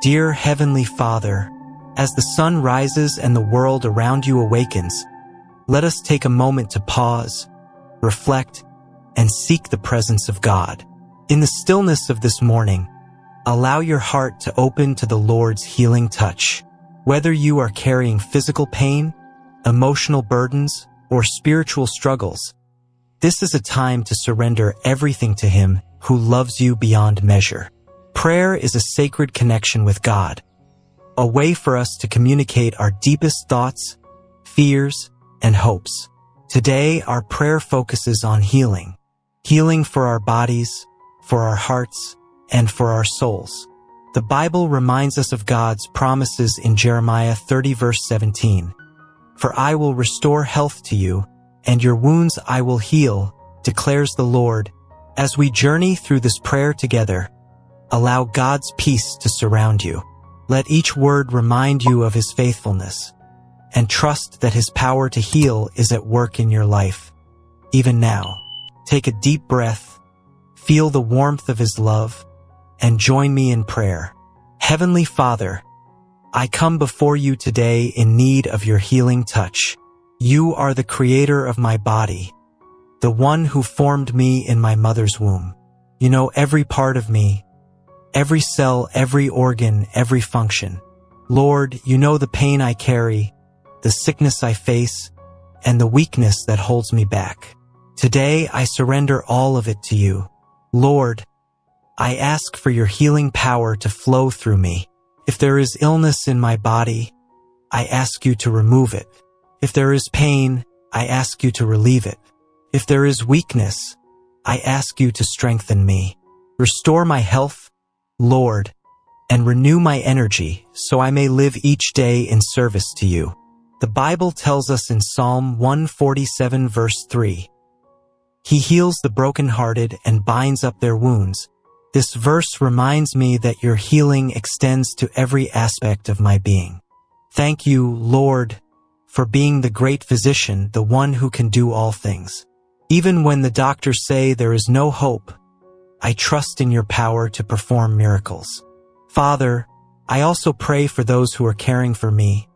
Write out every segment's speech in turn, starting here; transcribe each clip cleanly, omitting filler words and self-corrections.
Dear Heavenly Father, as the sun rises and the world around you awakens, let us take a moment to pause, reflect, and seek the presence of God. In the stillness of this morning, allow your heart to open to the Lord's healing touch. Whether you are carrying physical pain, emotional burdens, or spiritual struggles, this is a time to surrender everything to Him who loves you beyond measure. Prayer is a sacred connection with God, a way for us to communicate our deepest thoughts, fears, and hopes. Today, our prayer focuses on healing. Healing for our bodies, for our hearts, and for our souls. The Bible reminds us of God's promises in Jeremiah 30 verse 17. For I will restore health to you, and your wounds I will heal, declares the Lord. As we journey through this prayer together, allow God's peace to surround you. Let each word remind you of His faithfulness, and trust that His power to heal is at work in your life. Even now, take a deep breath, feel the warmth of His love, and join me in prayer. Heavenly Father, I come before you today in need of your healing touch. You are the creator of my body, the one who formed me in my mother's womb. You know every part of me, every cell, every organ, every function. Lord, you know the pain I carry, the sickness I face, and the weakness that holds me back. Today, I surrender all of it to you. Lord, I ask for your healing power to flow through me. If there is illness in my body, I ask you to remove it. If there is pain, I ask you to relieve it. If there is weakness, I ask you to strengthen me. Restore my health, Lord, and renew my energy so I may live each day in service to you. The Bible tells us in Psalm 147 verse 3, He heals the brokenhearted and binds up their wounds. This verse reminds me that your healing extends to every aspect of my being. Thank you, Lord, for being the great physician, the one who can do all things. Even when the doctors say there is no hope, I trust in your power to perform miracles. Father, I also pray for those who are caring for me,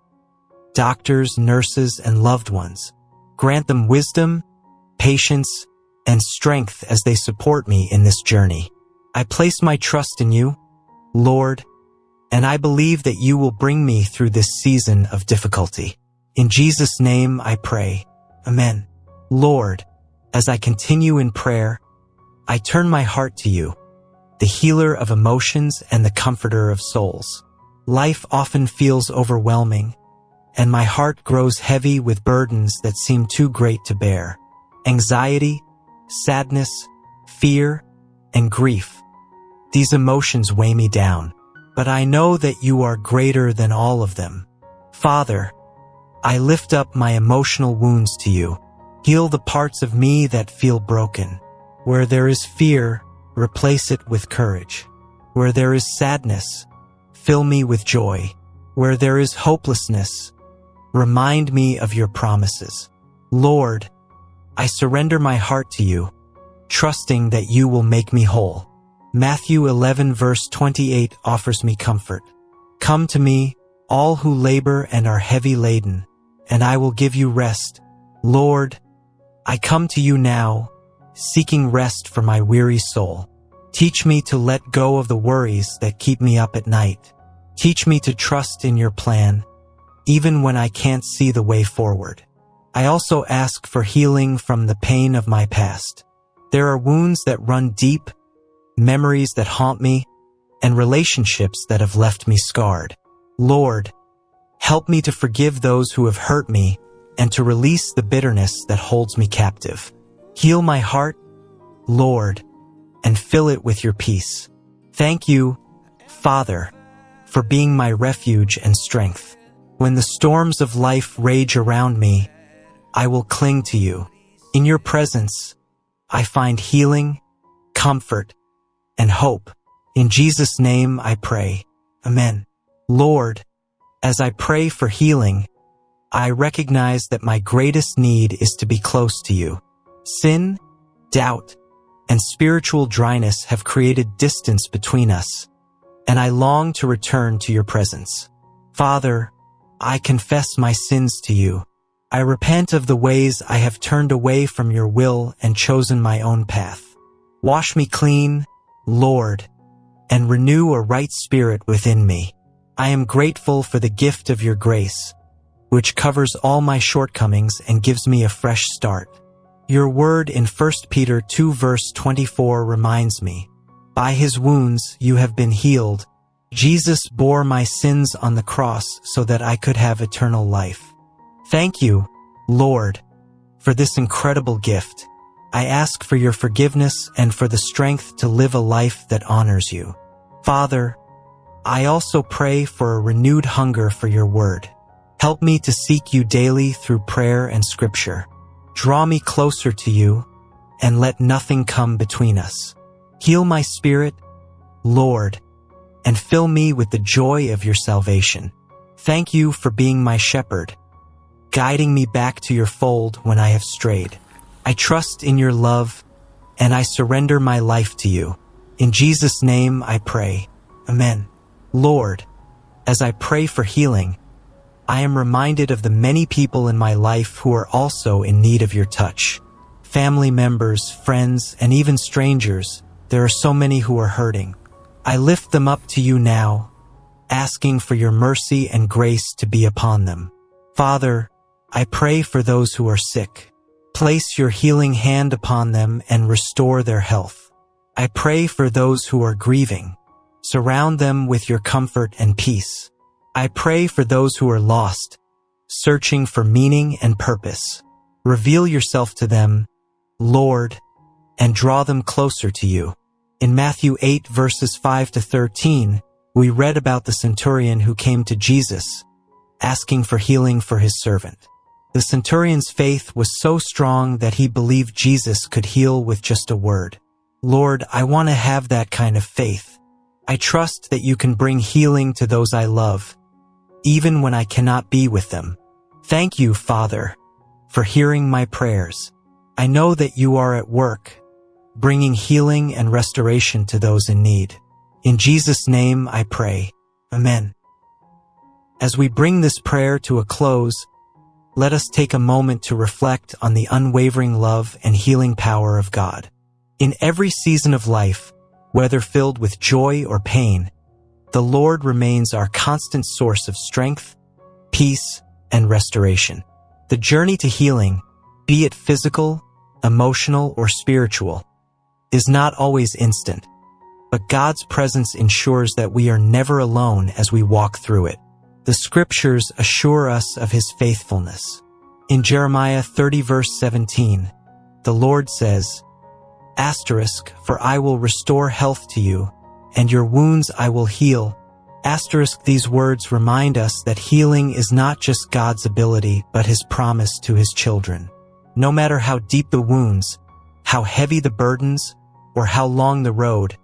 doctors, nurses, and loved ones. Grant them wisdom, patience, and strength as they support me in this journey. I place my trust in you, Lord, and I believe that you will bring me through this season of difficulty. In Jesus' name I pray. Amen. Lord, as I continue in prayer, I turn my heart to you, the healer of emotions and the comforter of souls. Life often feels overwhelming, and my heart grows heavy with burdens that seem too great to bear. Anxiety, sadness, fear, and grief. These emotions weigh me down, but I know that you are greater than all of them. Father, I lift up my emotional wounds to you. Heal the parts of me that feel broken. Where there is fear, replace it with courage. Where there is sadness, fill me with joy. Where there is hopelessness, remind me of your promises. Lord, I surrender my heart to you, trusting that you will make me whole. Matthew 11 verse 28 offers me comfort. Come to me, all who labor and are heavy laden, and I will give you rest. Lord, I come to you now, seeking rest for my weary soul. Teach me to let go of the worries that keep me up at night. Teach me to trust in your plan, even when I can't see the way forward. I also ask for healing from the pain of my past. There are wounds that run deep, memories that haunt me, and relationships that have left me scarred. Lord, help me to forgive those who have hurt me and to release the bitterness that holds me captive. Heal my heart, Lord, and fill it with your peace. Thank you, Father, for being my refuge and strength. When the storms of life rage around me, I will cling to you. In your presence, I find healing, comfort, and hope. In Jesus' name I pray. Amen. Lord, as I pray for healing, I recognize that my greatest need is to be close to you. Sin, doubt, and spiritual dryness have created distance between us. and I long to return to your presence. Father, I confess my sins to you. I repent of the ways I have turned away from your will and chosen my own path. Wash me clean, Lord, and renew a right spirit within me. I am grateful for the gift of your grace, which covers all my shortcomings and gives me a fresh start. Your word in 1 Peter 2 verse 24 reminds me, by his wounds you have been healed. Jesus bore my sins on the cross so that I could have eternal life. Thank you, Lord, for this incredible gift. I ask for your forgiveness and for the strength to live a life that honors you. Father, I also pray for a renewed hunger for your word. Help me to seek you daily through prayer and scripture. Draw me closer to you, and let nothing come between us. Heal my spirit, Lord, and fill me with the joy of your salvation. Thank you for being my shepherd, guiding me back to your fold when I have strayed. I trust in your love, and I surrender my life to you. In Jesus' name I pray. Amen. Lord, as I pray for healing, I am reminded of the many people in my life who are also in need of your touch. Family members, friends, and even strangers. There are so many who are hurting. I lift them up to you now, asking for your mercy and grace to be upon them. Father, I pray for those who are sick. Place your healing hand upon them and restore their health. I pray for those who are grieving. Surround them with your comfort and peace. I pray for those who are lost, searching for meaning and purpose. Reveal yourself to them, Lord, and draw them closer to you. In Matthew 8 verses 5 to 13, we read about the centurion who came to Jesus, asking for healing for his servant. The centurion's faith was so strong that he believed Jesus could heal with just a word. Lord, I want to have that kind of faith. I trust that you can bring healing to those I love, even when I cannot be with them. Thank you, Father, for hearing my prayers. I know that you are at work, bringing healing and restoration to those in need. In Jesus' name I pray. Amen. As we bring this prayer to a close, let us take a moment to reflect on the unwavering love and healing power of God. In every season of life, whether filled with joy or pain, the Lord remains our constant source of strength, peace, and restoration. The journey to healing, be it physical, emotional, or spiritual, is not always instant, but God's presence ensures that we are never alone as we walk through it. The scriptures assure us of his faithfulness. In Jeremiah 30 verse 17, the Lord says, "For I will restore health to you, and your wounds I will heal." These words remind us that healing is not just God's ability, but his promise to his children. No matter how deep the wounds, how heavy the burdens, or how long the road,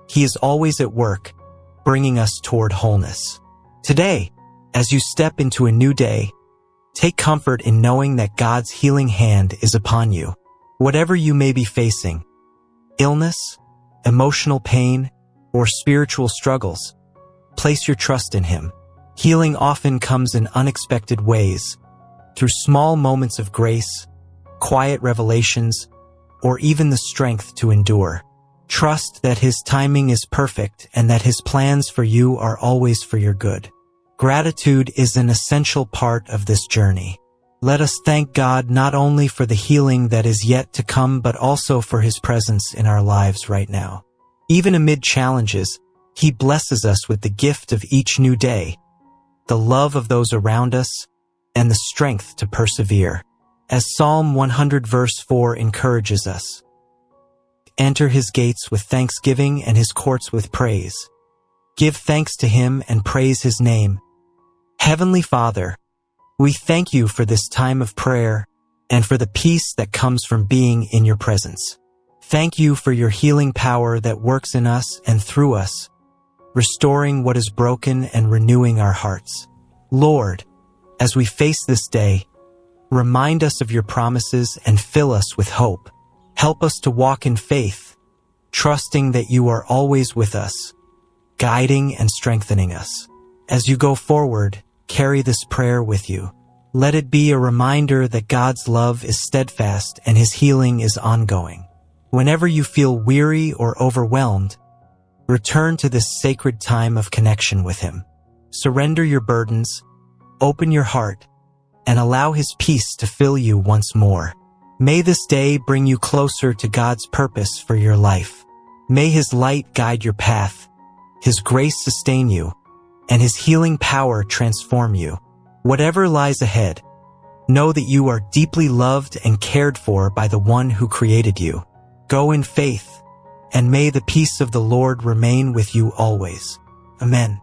he is always at work, bringing us toward wholeness. Today, as you step into a new day, take comfort in knowing that God's healing hand is upon you. Whatever you may be facing, illness, emotional pain, or spiritual struggles, place your trust in him. Healing often comes in unexpected ways, through small moments of grace, quiet revelations, or even the strength to endure. Trust that his timing is perfect and that his plans for you are always for your good. Gratitude is an essential part of this journey. Let us thank God not only for the healing that is yet to come, but also for his presence in our lives right now. Even amid challenges, he blesses us with the gift of each new day, the love of those around us, and the strength to persevere. As Psalm 100 verse 4 encourages us, "Enter his gates with thanksgiving and his courts with praise. Give thanks to him and praise his name." Heavenly Father, we thank you for this time of prayer and for the peace that comes from being in your presence. Thank you for your healing power that works in us and through us, restoring what is broken and renewing our hearts. Lord, as we face this day, remind us of your promises and fill us with hope. Help us to walk in faith, trusting that you are always with us, guiding and strengthening us. As you go forward, carry this prayer with you. Let it be a reminder that God's love is steadfast and His healing is ongoing. Whenever you feel weary or overwhelmed, return to this sacred time of connection with Him. Surrender your burdens, open your heart, and allow His peace to fill you once more. May this day bring you closer to God's purpose for your life. May His light guide your path, His grace sustain you, and His healing power transform you. Whatever lies ahead, know that you are deeply loved and cared for by the One who created you. Go in faith, and may the peace of the Lord remain with you always. Amen.